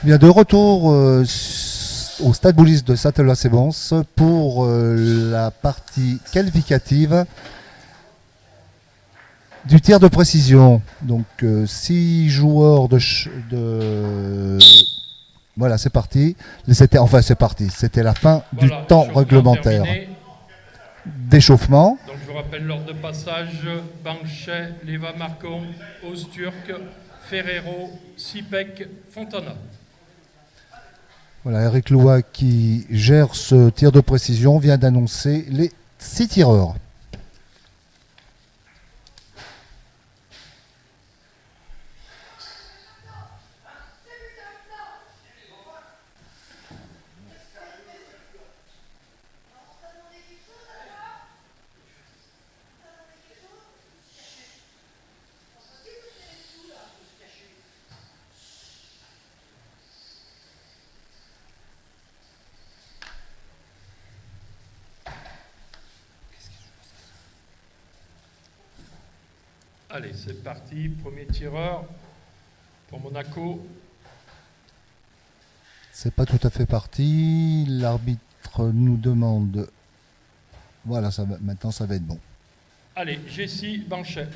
Bien de retour au Stade Boulis de Châtelet-Sévance pour la partie qualificative du tir de précision. Donc 6 joueurs voilà, c'est parti. C'est parti. C'était la fin du temps réglementaire. D'échauffement. Donc je vous rappelle l'ordre de passage: Banchet, Leva Marcon, Ozturk, Ferrero, Sipek, Fontana. Voilà, Eric Loua qui gère ce tir de précision vient d'annoncer les 6 tireurs. Allez, c'est parti. Premier tireur pour Monaco. C'est pas tout à fait parti. L'arbitre nous demande. Voilà, maintenant ça va être bon. Allez, Jessie Banchet.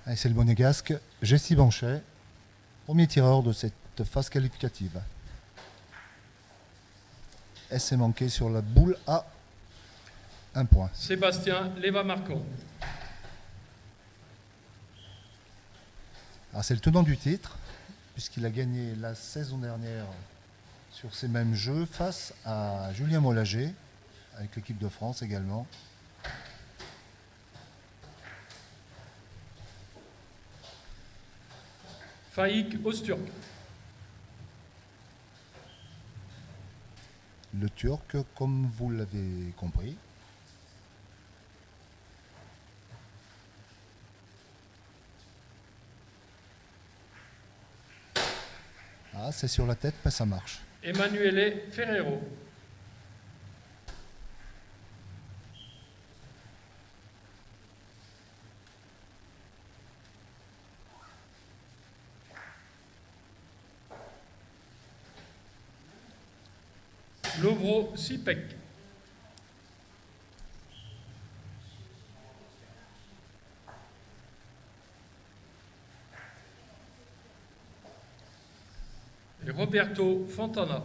Allez, c'est le monégasque. Jessie Banchet, premier tireur de cette phase qualificative. Essai manqué sur la boule à 1 point. Sébastien Leva Marcon. C'est le tenant du titre, puisqu'il a gagné la saison dernière sur ces mêmes jeux face à Julien Mollager, avec l'équipe de France également. Faïk Ozturk. Le Turc, comme vous l'avez compris. C'est sur la tête, mais ça marche. Emanuele Ferrero. Lovro Sipek. Et Roberto Fontana.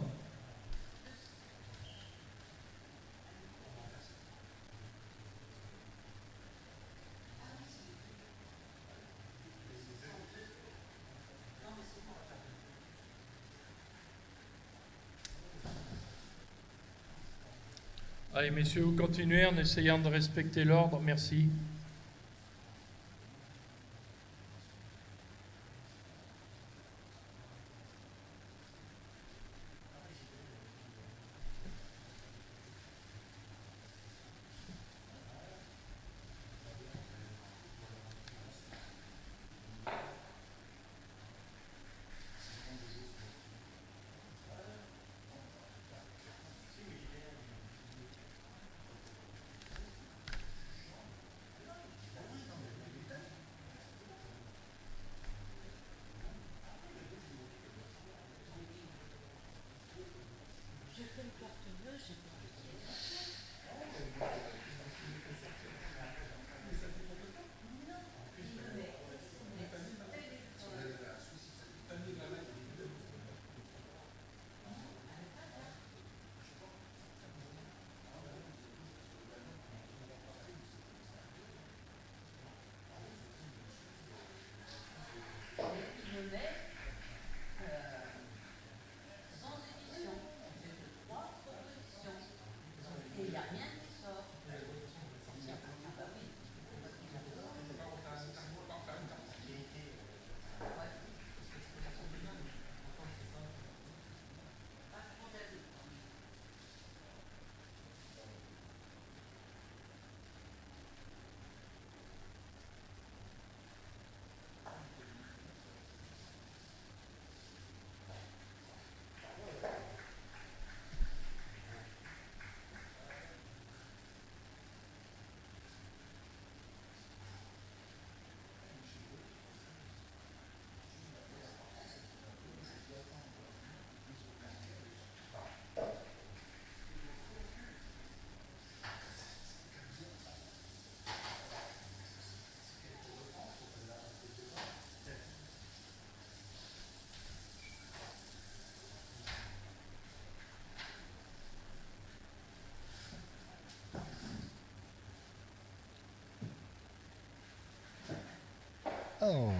Allez, messieurs, vous continuez en essayant de respecter l'ordre. Merci. Oh,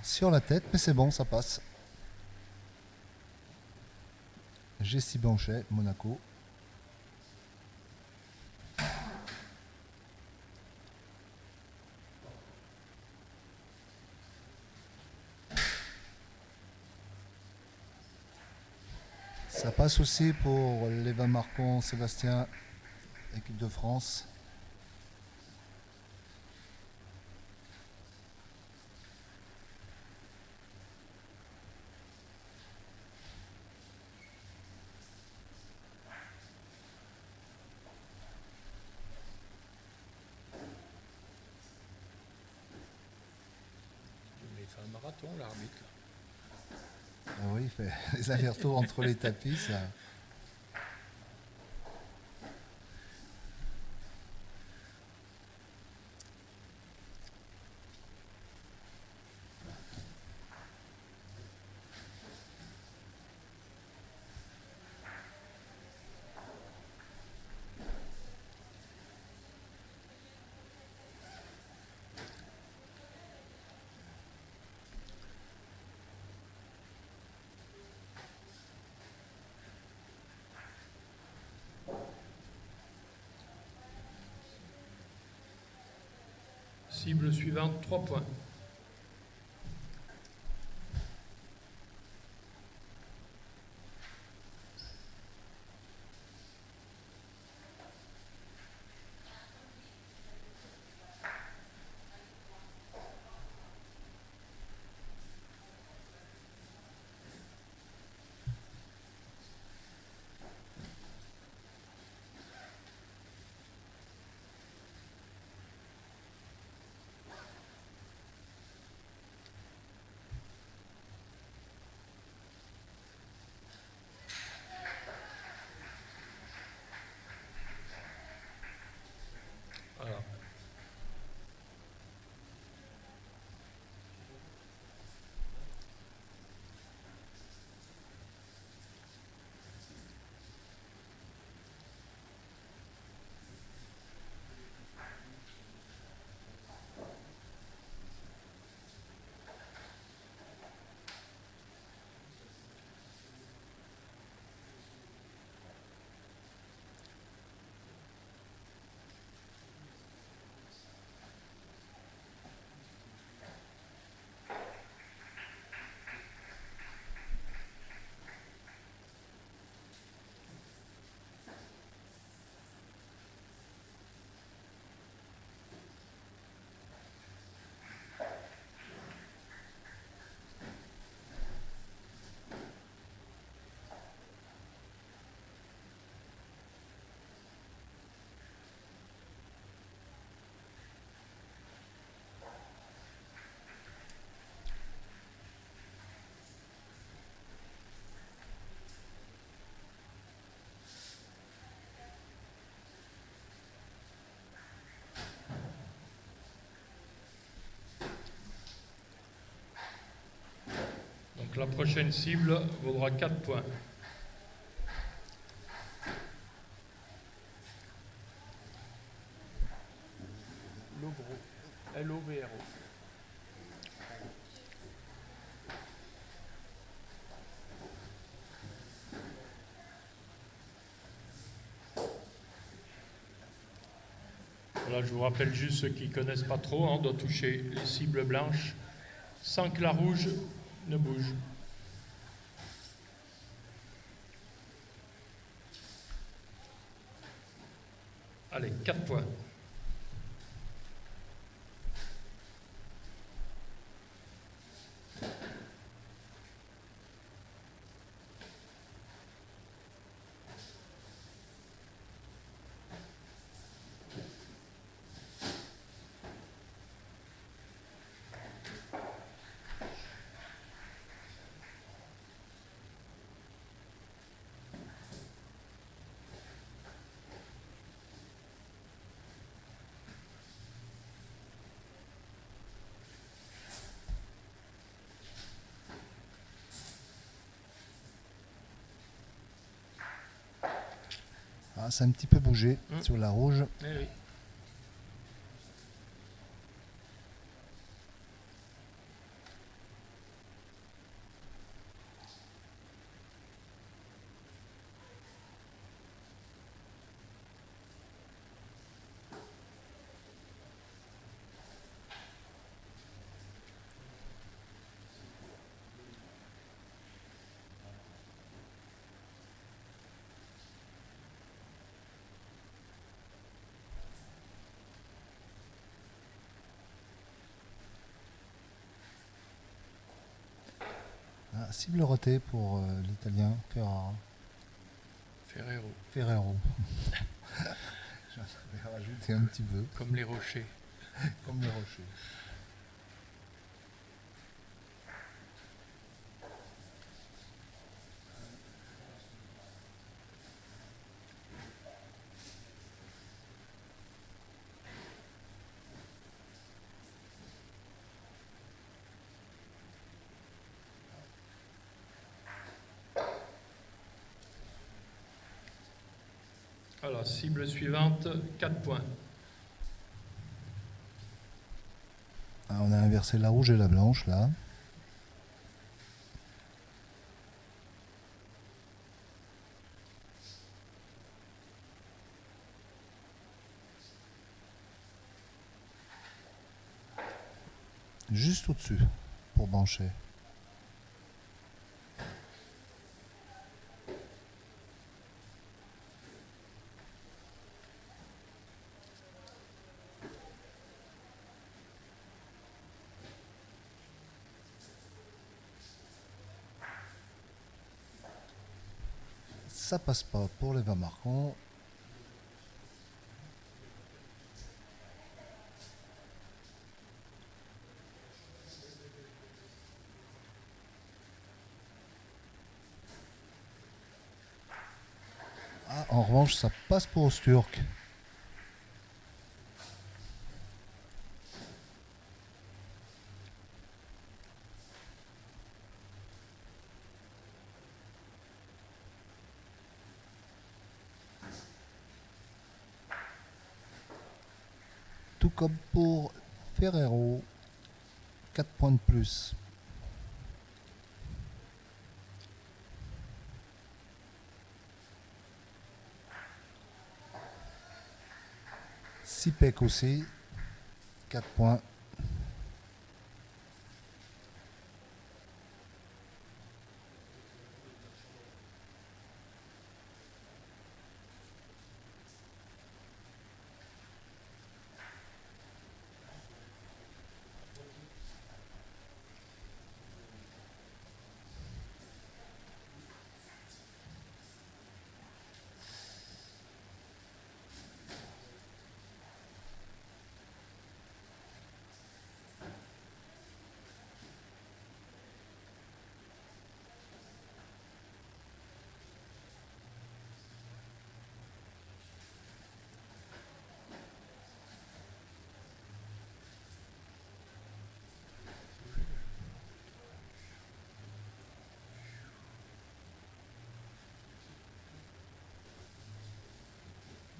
sur la tête, mais c'est bon, ça passe. Jessie Blanchet, Monaco. Ça passe aussi pour Léva Marcon, Sébastien, équipe de France. Il fait un marathon, l'arbitre. Ah oui, il fait les allers-retours entre les tapis. Ça. Cible suivante, 3 points. Voilà. Donc la prochaine cible vaudra 4 points. Lovro. L-O-V-R-O. Voilà, je vous rappelle juste ceux qui ne connaissent pas trop, on doit toucher les cibles blanches sans que la rouge ne bouge. Allez, 4 points. Ah, ça a un petit peu bougé sur la rouge. Eh oui. Cible ratée pour l'Italien Ferrara. Ferrero, Ferrero. J'en avais rajouté un petit peu, comme les rochers. comme les rochers. Alors, cible suivante, 4 points. Ah, on a inversé la rouge et la blanche là. Juste au-dessus pour Banchet. Ça passe pas pour les 20 marquants. Ah, en revanche, ça passe pour Osturk. Tout comme pour Ferrero. 4 points de plus. Sipek aussi. 4 points.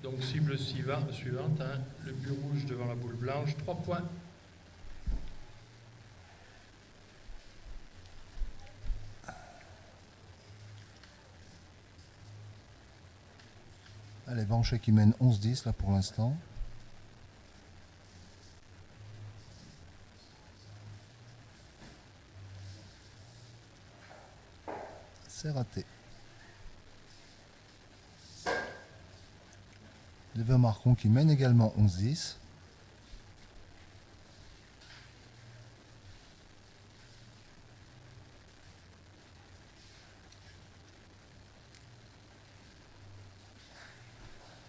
Donc, cible suivante, hein, le but rouge devant la boule blanche, 3 points. Allez, Banchet qui mène 11-10 là pour l'instant. C'est raté. Les 20 marquants qui mènent également 11-10.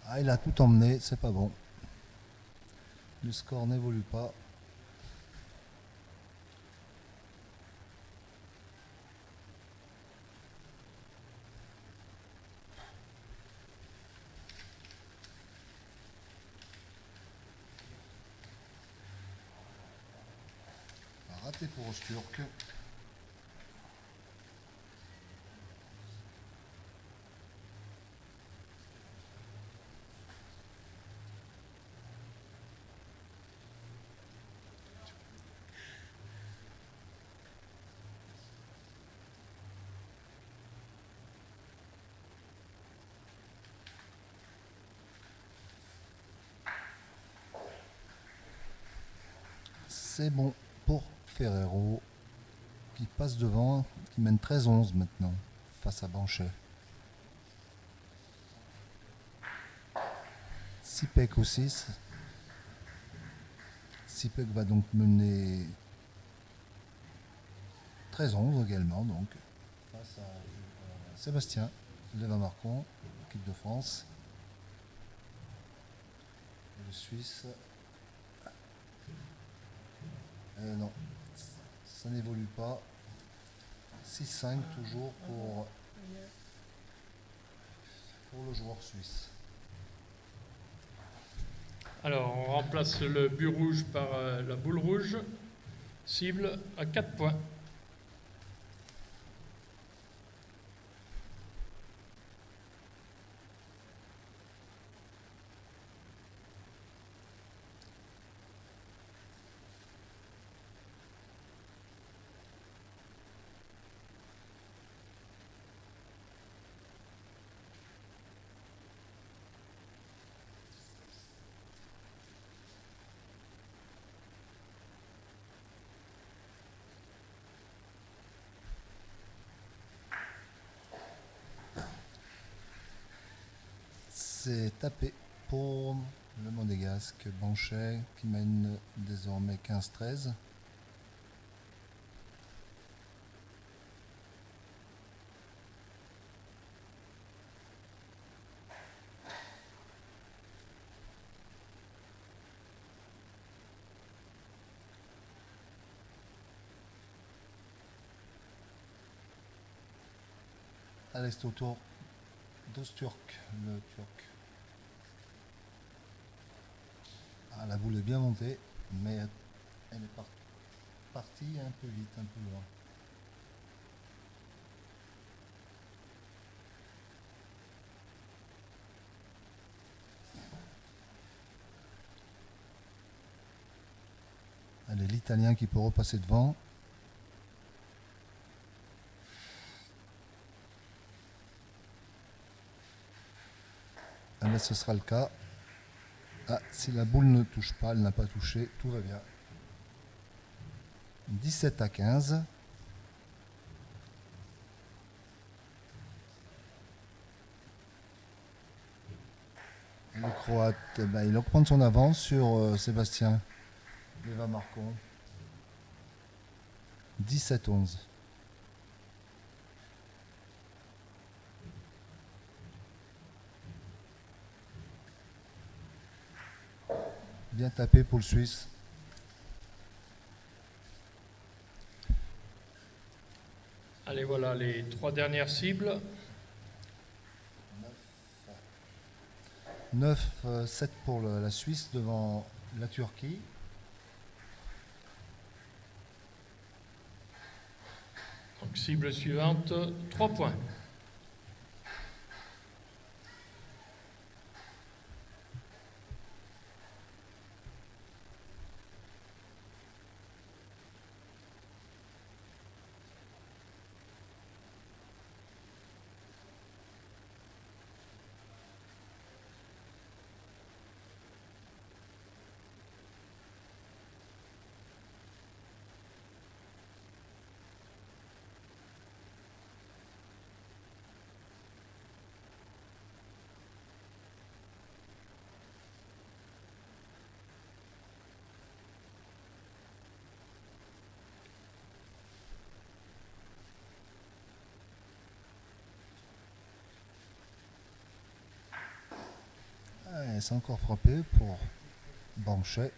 Ah, il a tout emmené, c'est pas bon. Le score n'évolue pas. Raté pour Osturk. C'est bon pour Ferrero qui passe devant, qui mène 13-11 maintenant face à Banchet. Sipek aussi. Sipek va donc mener 13-11 également. Donc face à Sébastien Léva-Marcon, équipe de France. Et le Suisse. Non, ça n'évolue pas. 6-5 toujours pour le joueur suisse. Alors, on remplace le but rouge par la boule rouge. Cible à 4 points. C'est tapé pour le Monégasque, Banchet qui mène désormais 15-13. Allez, c'est au tour d'Ozturk, le Turc. Ah, la boule est bien montée, mais elle est partie un peu vite, un peu loin. Allez, l'Italien qui peut repasser devant. Ah, là, ce sera le cas. Ah, si la boule ne touche pas, elle n'a pas touché, tout va bien. 17-15. Le Croate, il reprend son avance sur Sébastien Léva-Marcon. 17-11. Bien tapé pour le Suisse. Allez, voilà les 3 dernières cibles. 9-7 pour la Suisse devant la Turquie. Donc, cible suivante, 3 points. Et c'est encore frappé pour Banchet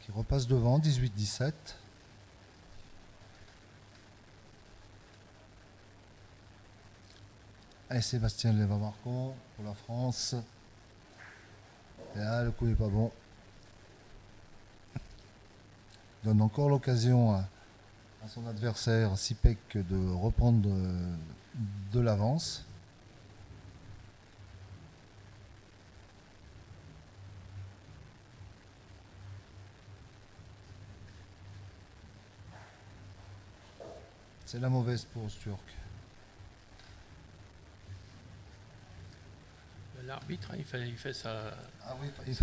qui repasse devant 18-17. Allez, Sébastien Léva-Marcon pour la France. Et là, le coup n'est pas bon. Donne encore l'occasion à son adversaire Sipek de reprendre de l'avance. C'est la mauvaise pour Turc. L'arbitre, il fait sa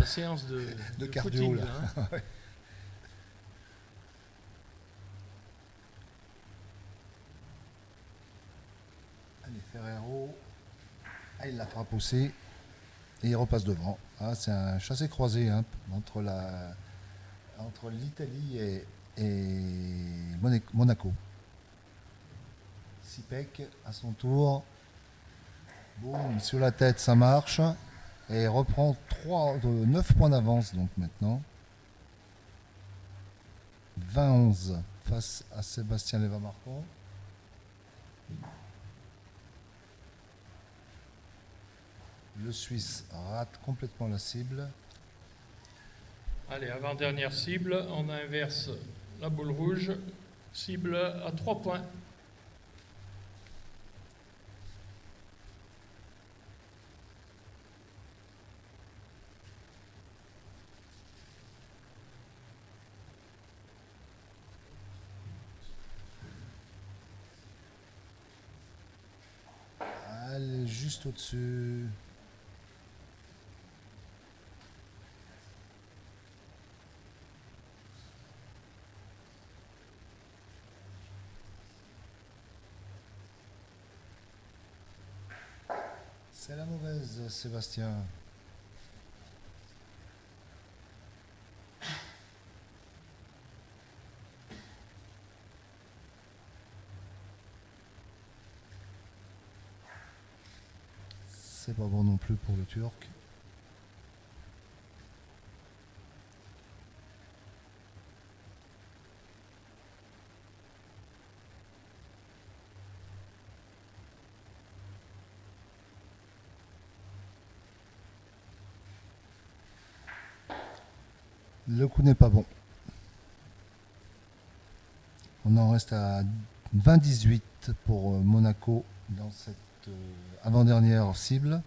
séance de cardio footing, là. Hein. Allez, Ferrero. Ah, il la frappe aussi. Et il repasse devant. Ah, c'est un chassé-croisé entre l'Italie et Monaco. Sipek, à son tour. Boum, sur la tête, ça marche. Et reprend 9 points d'avance donc maintenant. 20-11 face à Sébastien Léva-Marcon. Le Suisse rate complètement la cible. Allez, avant-dernière cible, on inverse la boule rouge. Cible à 3 points. Elle est juste au-dessus. C'est la mauvaise, Sébastien. C'est pas bon non plus pour le Turc. Le coup n'est pas bon. On en reste à 20-18 pour Monaco dans cette avant-dernière cible.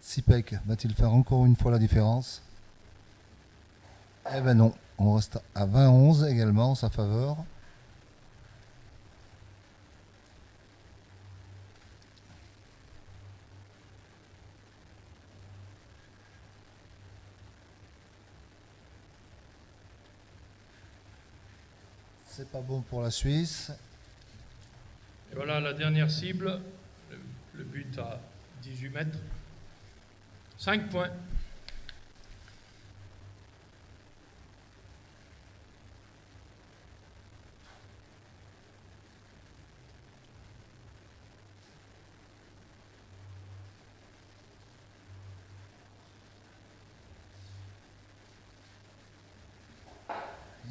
Sipek va-t-il faire encore une fois la différence? Eh ben non, on reste à 20-11 également en sa faveur. C'est pas bon pour la Suisse. Et voilà la dernière cible. Le but à 18 mètres. 5 points.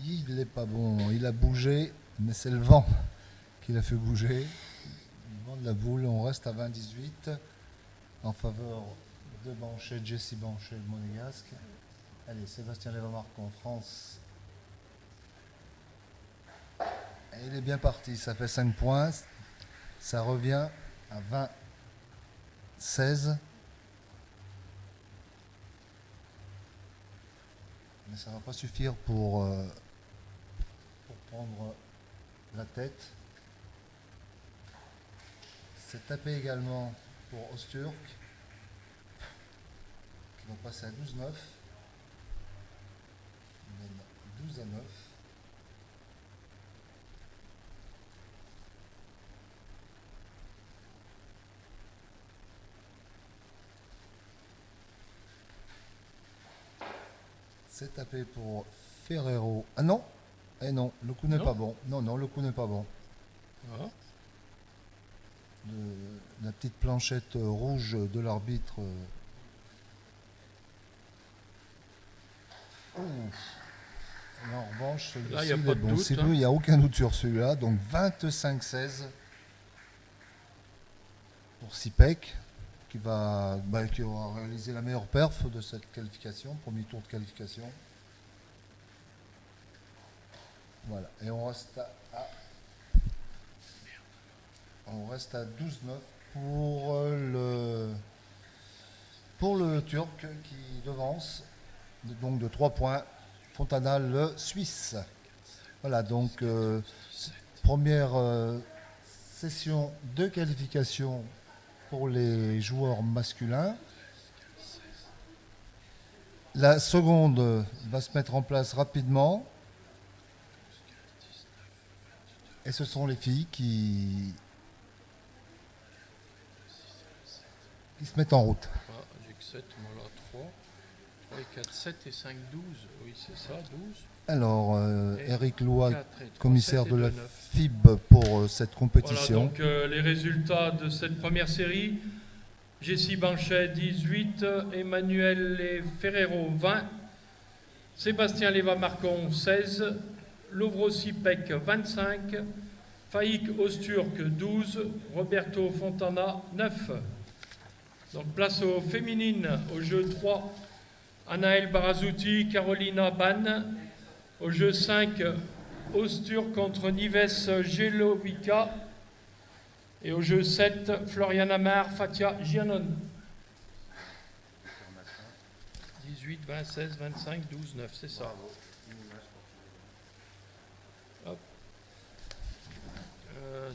Il n'est pas bon, il a bougé, mais c'est le vent qui l'a fait bouger. Le vent de la boule, on reste à 20-18 en faveur de Banchet, Jesse Banchet, le monégasque. Allez, Sébastien Léva-Marcon en France. Et il est bien parti, ça fait 5 points. Ça revient à 20-16. Mais ça ne va pas suffire pour prendre la tête. C'est tapé également pour Osturk, qui vont passer à 12-9. On mène 12-9. C'est tapé pour Ferrero. Ah non! Eh non, le coup n'est Non. pas bon. Non, non, le coup n'est pas bon. Ah. La petite planchette rouge de l'arbitre. En revanche, Là, il y a celui-ci, pas est de bon. doute, C'est hein. bon, il n'y a aucun doute sur celui-là. Donc 25-16 pour Sipek, qui aura réalisé la meilleure perf de cette qualification, premier tour de qualification. Voilà, et on reste à 12-9 pour le Turc qui devance donc de 3 points Fontana, le Suisse. Voilà, donc première session de qualification pour les joueurs masculins. La seconde va se mettre en place rapidement. Et ce sont les filles qui se mettent en route. Ah, j'ai que 7, moi là 3. Oui, 4, 7 et 5, 12. Oui, c'est ça, 12. Alors, Et Eric Loy, 4 et 3, commissaire 7 et de la 2, 9. FIB pour cette Voilà, compétition. donc les résultats de cette première série. Jessie Banchet, 18. Emmanuel et Ferrero, 20. Sébastien Léva-Marcon, 16. Lovro Sipek, 25. Faïk Osturk, 12. Roberto Fontana, 9. Donc place aux féminines, au jeu 3. Anaël Barazouti, Carolina Ban. Au jeu 5, Osturk contre Nives Jelovica. Et au jeu 7, Florian Amar, Fatia Gianon. 18, 20, 16, 25, 12, 9, c'est ça. Hop.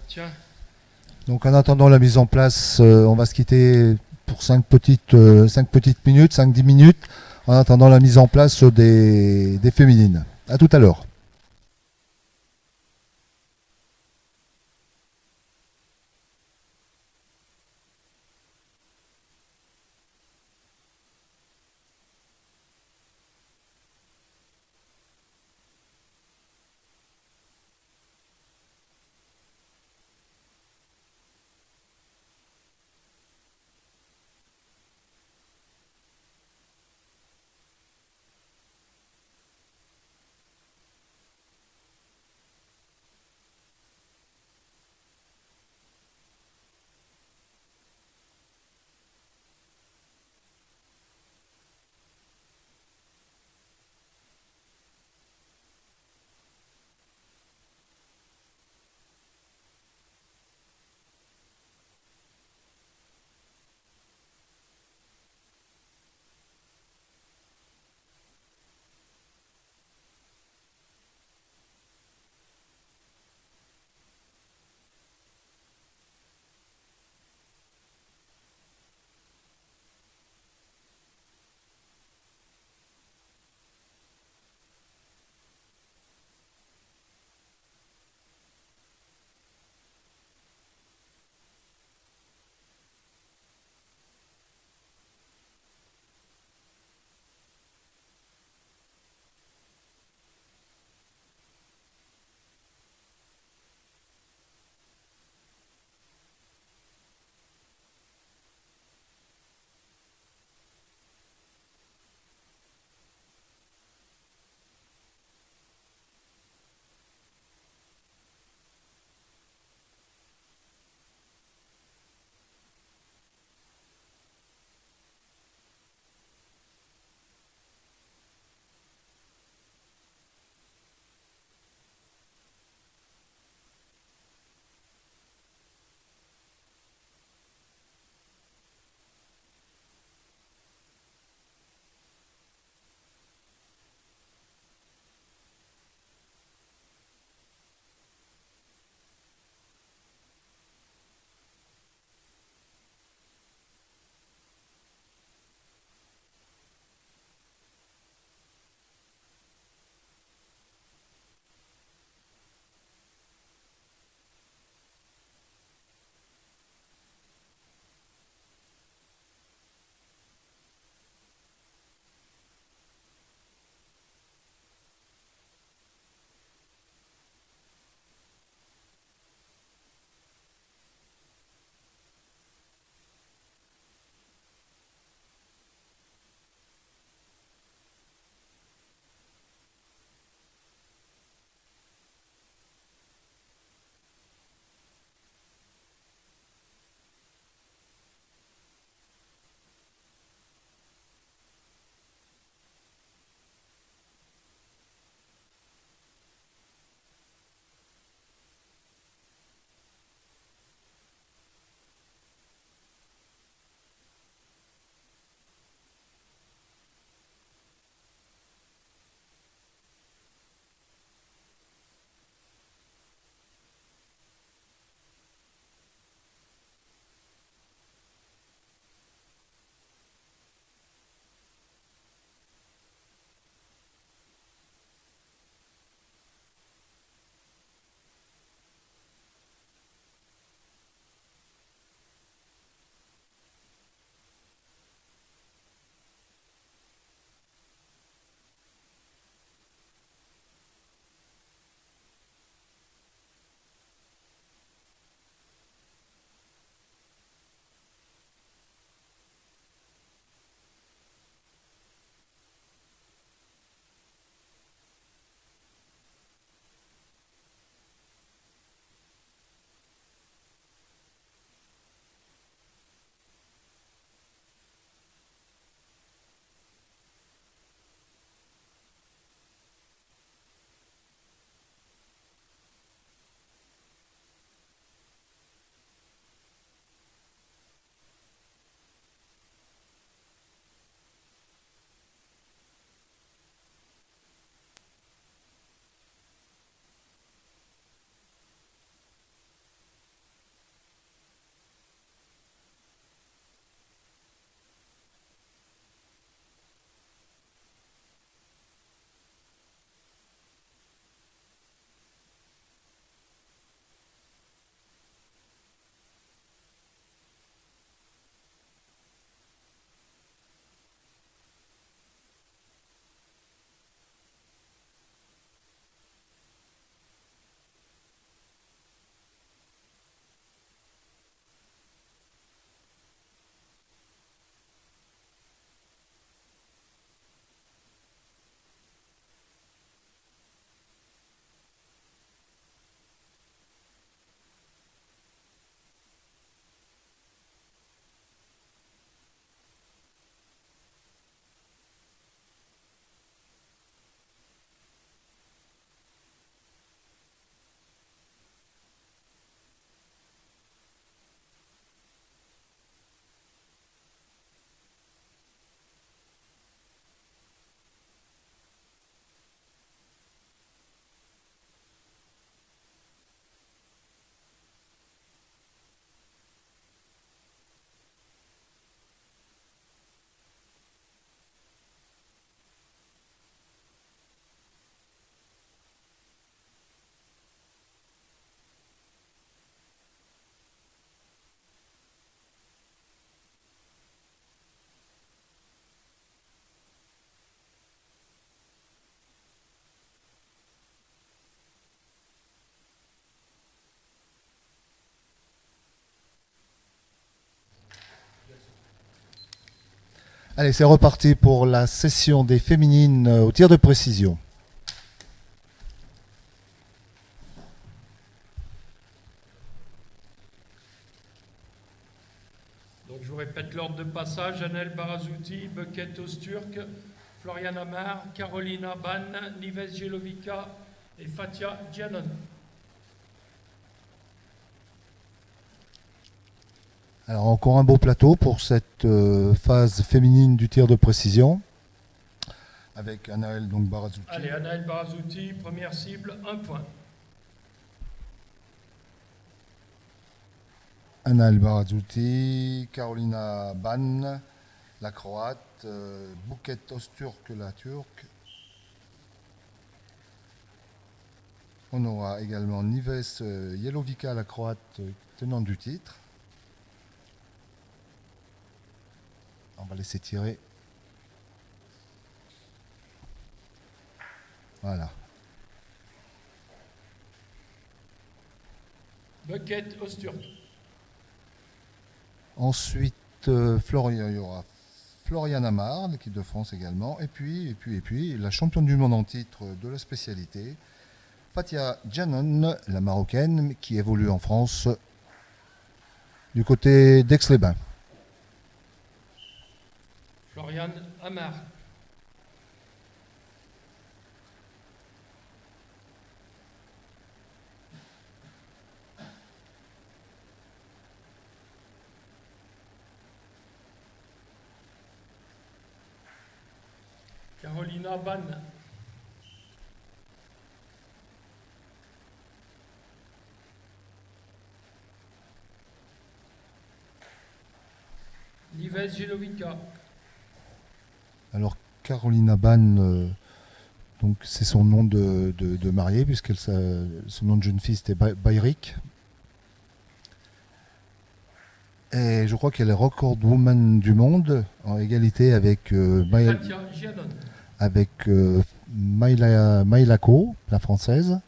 Tiens. Donc en attendant la mise en place, on va se quitter pour 5 petites minutes, 5-10 minutes, en attendant la mise en place des féminines. À tout à l'heure. Allez, c'est reparti pour la session des féminines au tir de précision. Donc je vous répète l'ordre de passage: Anel Barazouti, Bucket Osturk, Florian Amar, Carolina Ban, Nives Jelovica et Fatia Gianon. Alors encore un beau plateau pour cette phase féminine du tir de précision. Avec Anaël donc Barazouti. Allez, Anaël Barazouti, première cible, 1 point. Anaël Barazouti, Carolina Ban, la croate, Buket Osturk, la turque. On aura également Nives Jelovica, la croate, tenante du titre. On va laisser tirer. Voilà. Bucket Osturk. Ensuite, il y aura Florian Amar, l'équipe de France également. Et puis, la championne du monde en titre de la spécialité, Fatia Gianon, la marocaine, qui évolue en France du côté d'Aix-les-Bains. Florian Amar. Carolina Ban. Nives Jelovica. Alors, Carolina Ban, donc c'est son nom de mariée, puisque son nom de jeune fille c'était Bayrik. Et je crois qu'elle est record woman du monde, en égalité avec Fatia Gianon. Maïlako, la française.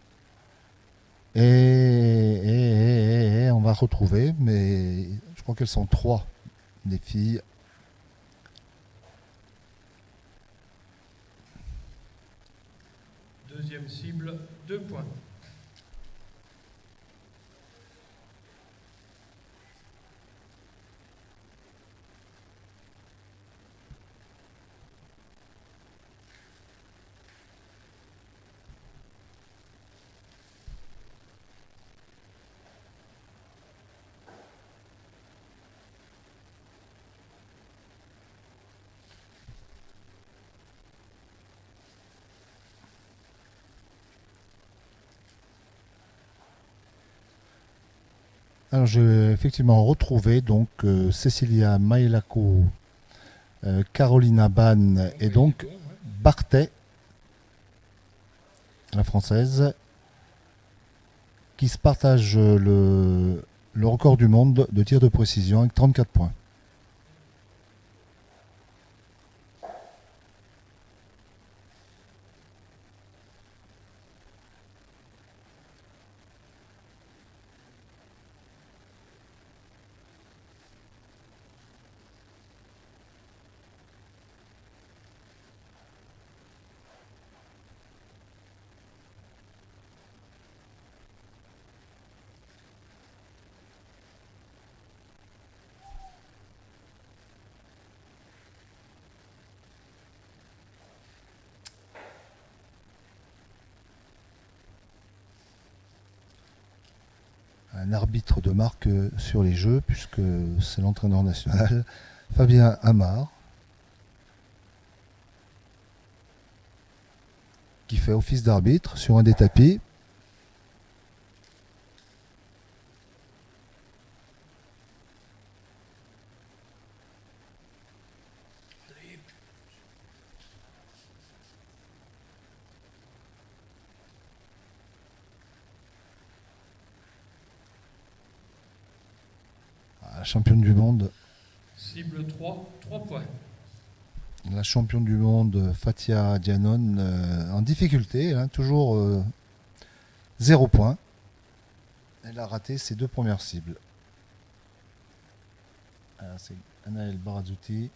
Et on va retrouver, mais je crois qu'elles sont 3, des filles. Deuxième cible, 2 points. Alors j'ai effectivement retrouvé donc Cecilia Maïlako, Carolina Ban et donc Bartet, la française, qui se partagent le record du monde de tir de précision avec 34 points. Un arbitre de marque sur les jeux, puisque c'est l'entraîneur national, Fabien Amar, qui fait office d'arbitre sur un des tapis. La championne du monde. Cible 3, 3 points. La championne du monde Fatia Gianon en difficulté, hein, toujours 0 point. Elle a raté ses 2 premières cibles. Alors, c'est Anaël Barazouti.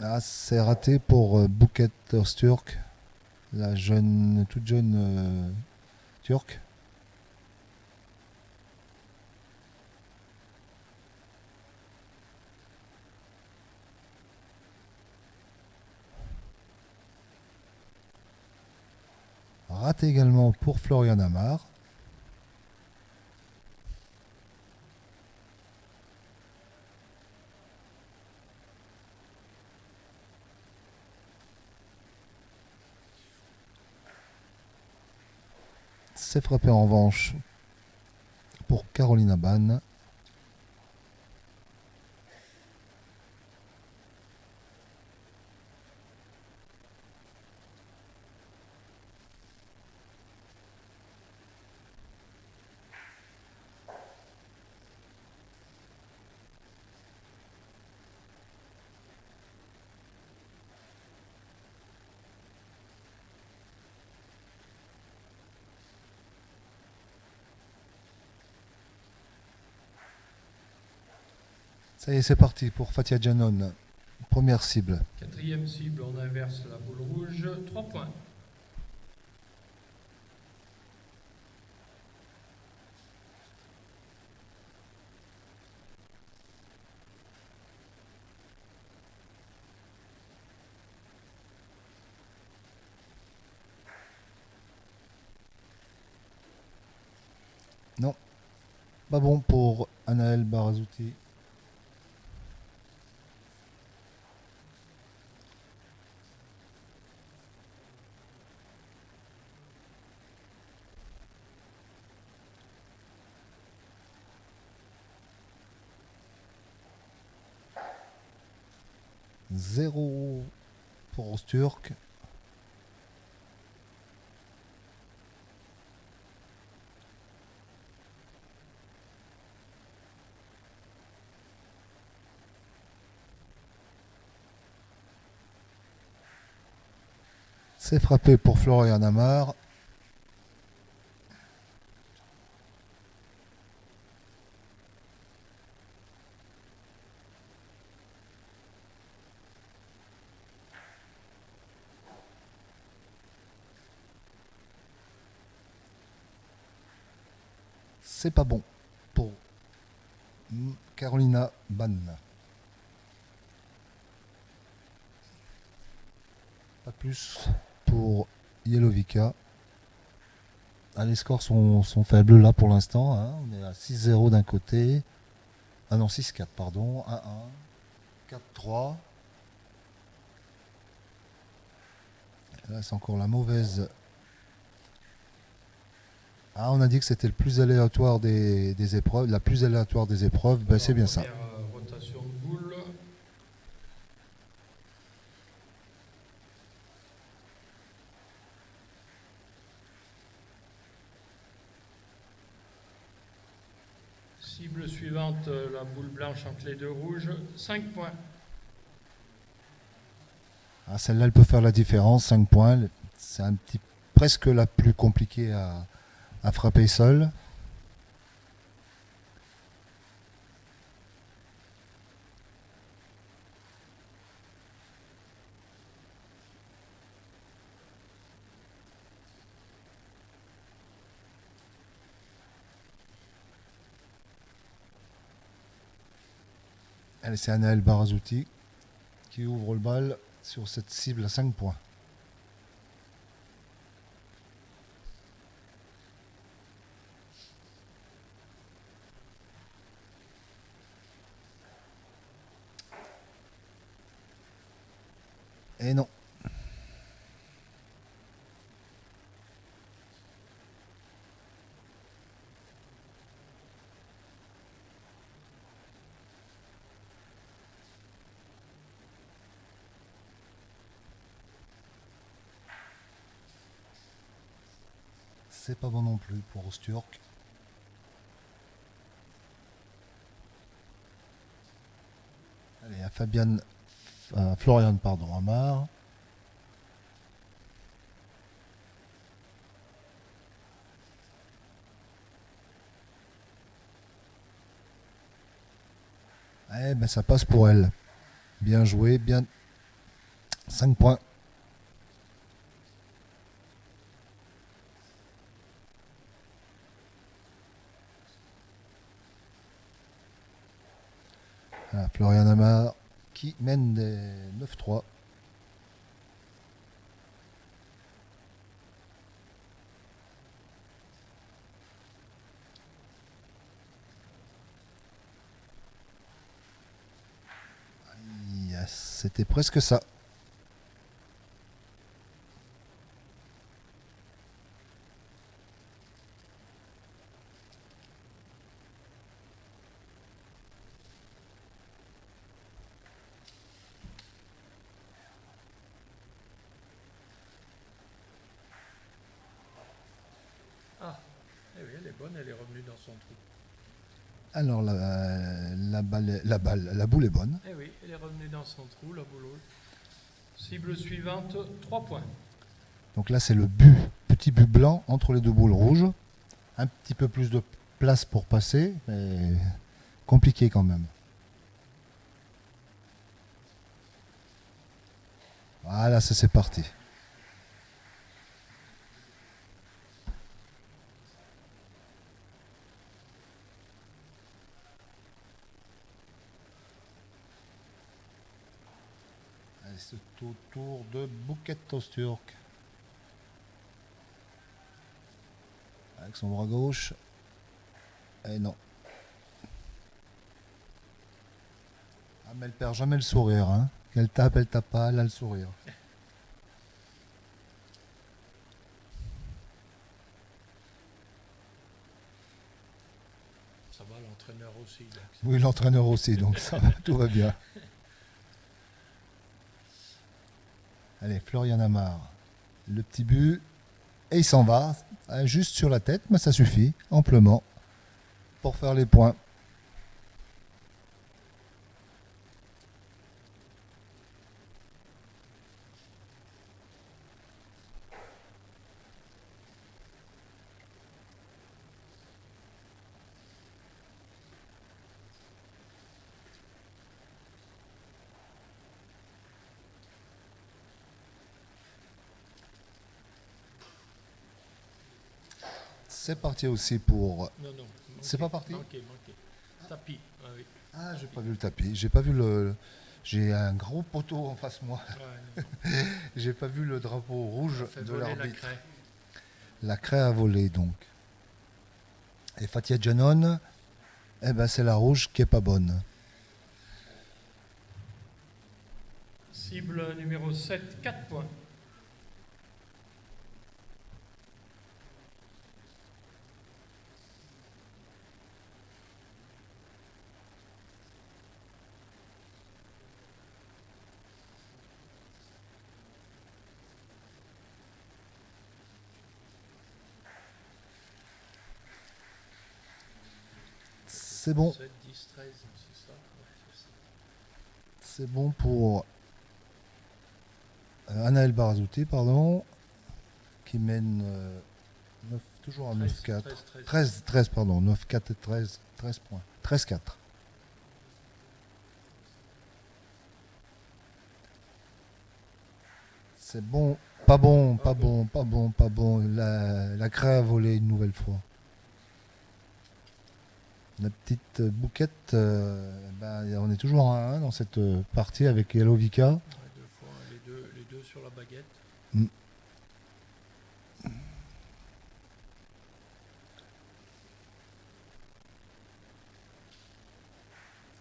Ah, c'est raté pour Bouquet Öztürk, la jeune, toute jeune turque. Raté également pour Florian Amar. C'est frappé en revanche pour Carolina Ban. Ça y est, c'est parti pour Fatia Janon. Première cible. Quatrième cible, on inverse la boule rouge. 3 points. Non, pas bon pour Anaël Barazouti. Zéro pour Öztürk. C'est frappé pour Florian Amar. C'est pas bon pour Carolina Ban. Pas plus pour Yelovica. Ah, les scores sont faibles là pour l'instant. Hein. On est à 6-0 d'un côté. Ah non, 6-4, pardon. 1-1. 4-3. Là, c'est encore la mauvaise. Ah, on a dit que c'était le plus aléatoire des épreuves. La plus aléatoire des épreuves, ben, c'est bien ça. Première rotation de boule. Cible suivante, la boule blanche entre les deux rouges. 5 points. Ah, celle-là, elle peut faire la différence. 5 points. C'est presque la plus compliquée à frapper seule. Allez, c'est Anaël Barazouti qui ouvre le bal sur cette cible à 5 points. Et non. C'est pas bon non plus pour Öztürk. Allez, à Florian, pardon, Amar. Eh ben, ça passe pour elle. Bien joué, bien 5 points. Voilà, Florian Amar qui mène des 9-3. Yes, c'était presque ça. Ah, eh oui, elle est bonne, elle est revenue dans son trou. Alors la boule est bonne. Eh oui, elle est revenue dans son trou, la boule. Cible suivante, 3 points. Donc là c'est le petit but blanc entre les deux boules rouges. Un petit peu plus de place pour passer, mais compliqué quand même. Voilà, ça c'est parti. Allez, c'est au tour de Bouquet Tosturk. Avec son bras gauche. Et non. Ah, mais elle perd jamais le sourire. Hein. Elle tape pas, elle a le sourire. Ça va, l'entraîneur aussi. Donc Oui, l'entraîneur aussi, donc ça va, tout va bien. Allez, Florian Amar. Le petit but. Et il s'en va. Juste sur la tête, mais ça suffit, amplement, pour faire les points. C'est parti aussi pour... non, non. C'est pas parti. Manqué. Tapis, ah oui. Ah, j'ai pas vu le tapis. J'ai pas vu le... J'ai un gros poteau en face de moi. Ouais, non. J'ai pas vu le drapeau rouge Ça fait de voler la l'arbitre. craie. La craie a volé donc. Et Fatia Janon, eh ben c'est la rouge qui est pas bonne. Cible numéro 7, 4 points. C'est bon. 7, 10, 13, c'est ça. Ouais, c'est ça. C'est bon pour Anaël Barazouti, pardon, qui mène toujours à 9-4. 13, pardon, 9-4 et 13 points. 13-4. C'est bon, pas bon, pas bon, pas bon, pas bon. La craie a volé une nouvelle fois. La petite bouquette, on est toujours à 1 dans cette partie avec Elovika. Ouais, 2 fois, les deux sur la baguette.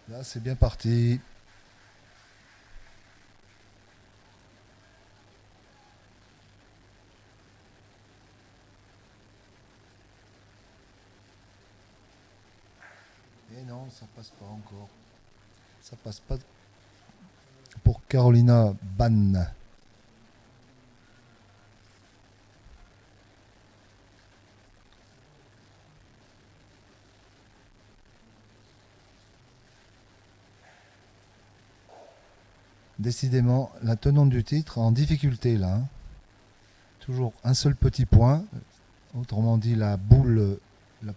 Là, c'est bien parti. Et non, ça passe pas encore. Ça passe pas pour Carolina Ban. Décidément, la tenante du titre en difficulté là. Hein. Toujours un seul petit point. Autrement dit, la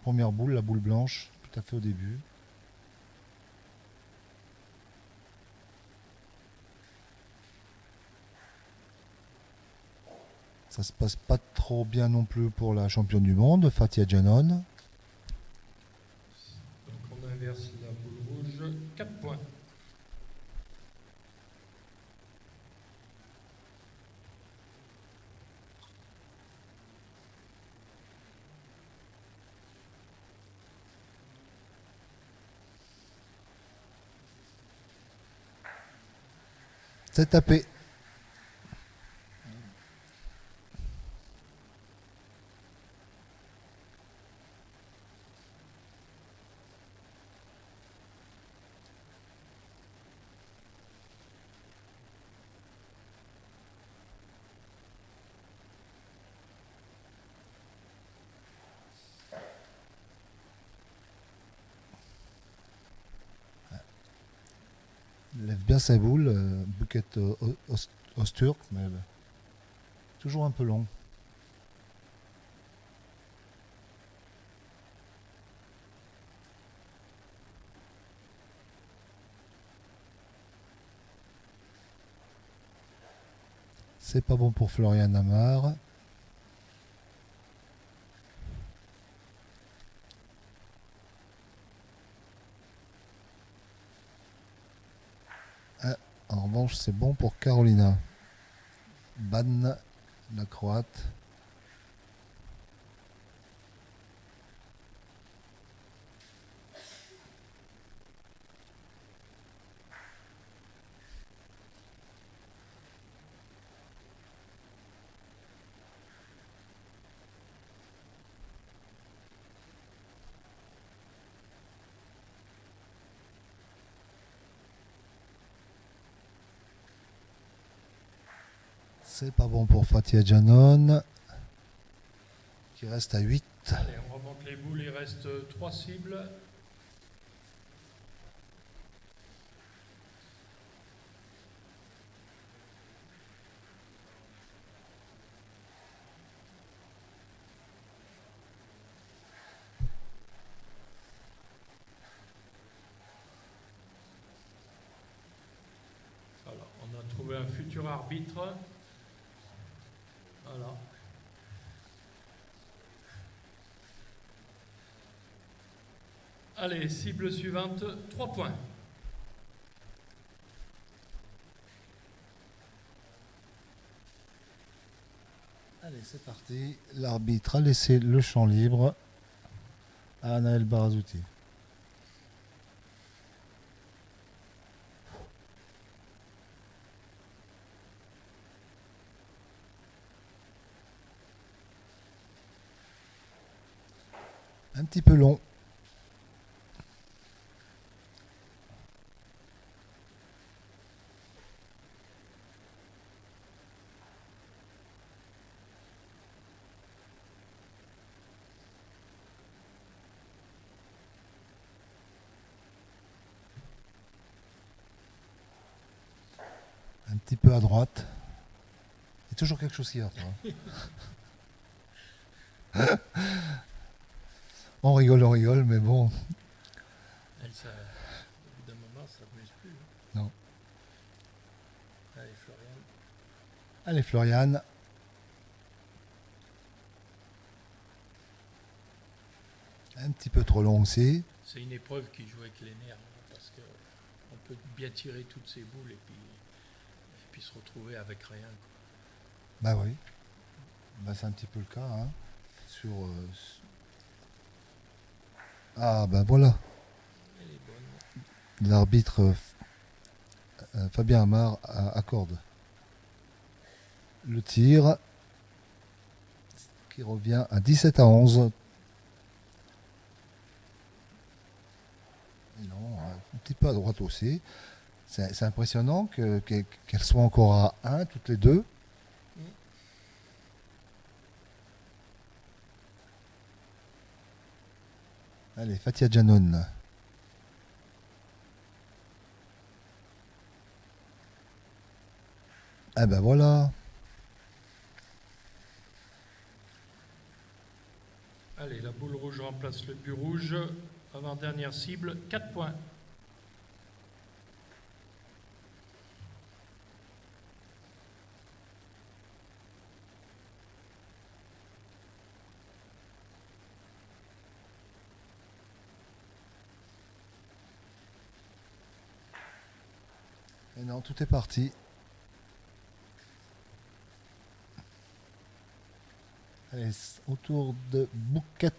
première boule, la boule blanche, tout à fait au début. Ça se passe pas trop bien non plus pour la championne du monde, Fatia Janon. Donc on inverse la boule rouge. 4 points. C'est tapé. Il lève bien sa boule, bouquet osturk, mais toujours un peu long. C'est pas bon pour Florian Amar. En revanche, c'est bon pour Carolina. Ban, la Croate. C'est pas bon pour Fatia Janon, qui reste à 8. Allez, on remonte les boules, il reste 3 cibles. Voilà, on a trouvé un futur arbitre. Voilà. Allez, cible suivante, 3 points. Allez, c'est parti. L'arbitre a laissé le champ libre à Anaël Barazouti. Un petit peu long. Un petit peu à droite. Il y a toujours quelque chose qui va pas. On rigole, mais bon. Elle, ça, au bout d'un moment, ça ne m'amuse plus. Non. Allez, Florian. Allez, Floriane. Un petit peu trop long aussi. C'est une épreuve qui joue avec les nerfs, hein, parce qu'on peut bien tirer toutes ces boules et puis se retrouver avec rien, quoi. Bah oui. Bah, c'est un petit peu le cas. Hein. Ah ben voilà. Elle est bonne. L'arbitre Fabien Amar accorde le tir qui revient à 17-11. Et non, un petit peu à droite aussi. C'est impressionnant qu'elles soient encore à 1 toutes les deux. Allez, Fatia Janon. Ah ben voilà. Allez, la boule rouge remplace le but rouge. Avant-dernière cible, 4 points. Et non, tout est parti. Allez, autour de Bouquet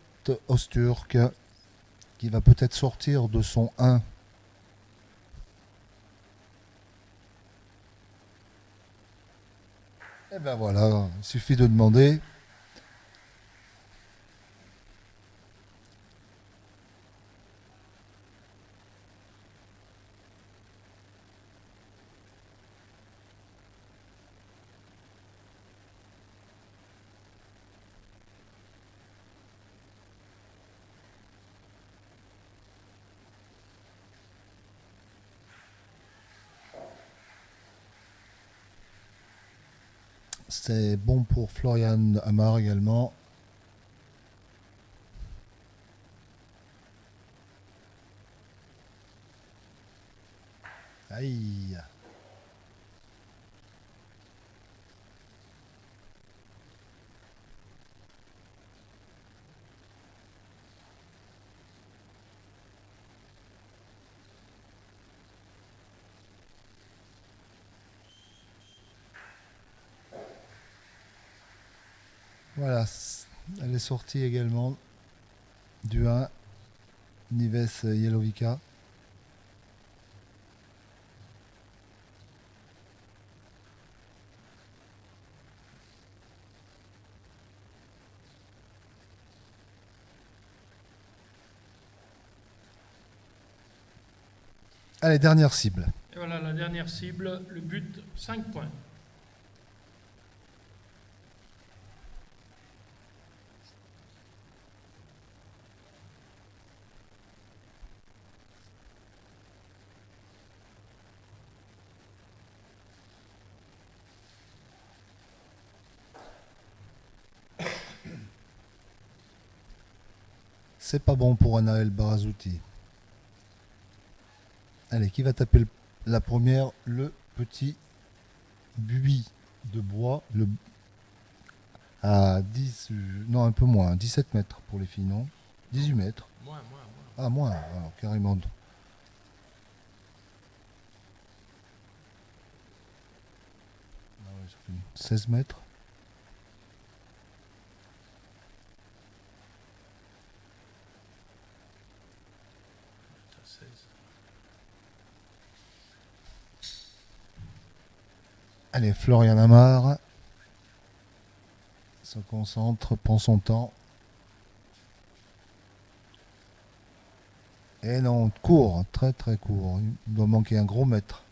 Osturk, qui va peut-être sortir de son 1. Et ben voilà, il suffit de demander. C'est bon pour Florian Amar également. Aïe. Voilà, elle est sortie également du 1, Nives Jelovica. Allez, dernière cible. Et voilà la dernière cible, le but 5 points. C'est pas bon pour Anaël Barazouti. Allez, qui va taper la première? Le petit Bubi de bois. À 10, non, un peu moins, 17 mètres pour les filles, non? 18 mètres. Moins. Ah, moins, alors, carrément. Ah ouais, ça fait 16 mètres. T'as 16. Allez, Florian Amar se concentre, prend son temps. Et non, court, très très court. Il doit manquer un gros mètre.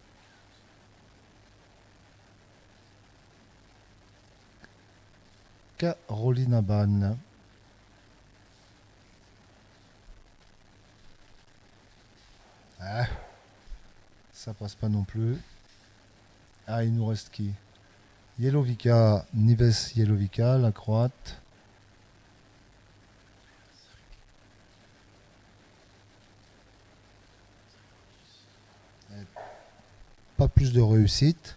Carolina Ban. Ah, ça passe pas non plus. Ah, il nous reste qui? Jelovica, Nives Jelovica, la croate. Pas plus de réussite.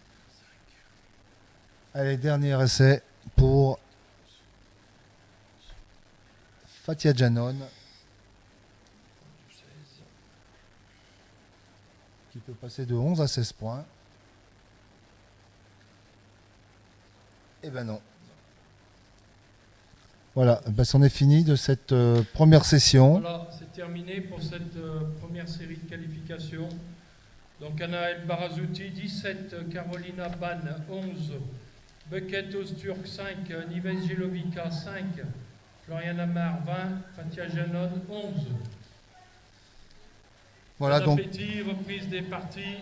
Allez, dernier essai pour Fatia Janon, qui peut passer de 11 à 16 points. Eh ben non. Voilà, ben c'en est fini de cette première session. Voilà, c'est terminé pour cette première série de qualifications. Donc Anaël Barazouti 17, Carolina Ban 11, Bucket Osturk 5, Nives Jelovica 5, Florian Amar 20, Fatia Janon 11. Voilà Bon donc. appétit, reprise des parties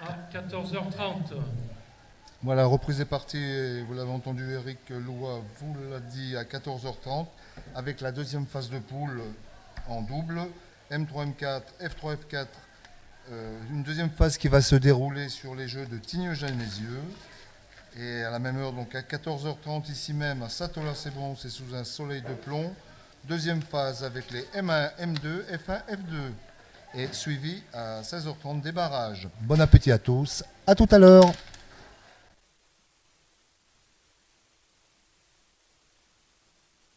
à 14h30. Voilà, reprise des parties, vous l'avez entendu, Eric Loua vous l'a dit, à 14h30, avec la deuxième phase de poule en double, M3, M4, F3, F4, une deuxième phase qui va se dérouler sur les jeux de Tignes-Genézieux. Et à la même heure, donc à 14h30, ici même, à Satola-c'est-Bon, c'est sous un soleil de plomb. Deuxième phase avec les M1, M2, F1, F2. Et suivi à 16h30 des barrages. Bon appétit à tous, à tout à l'heure.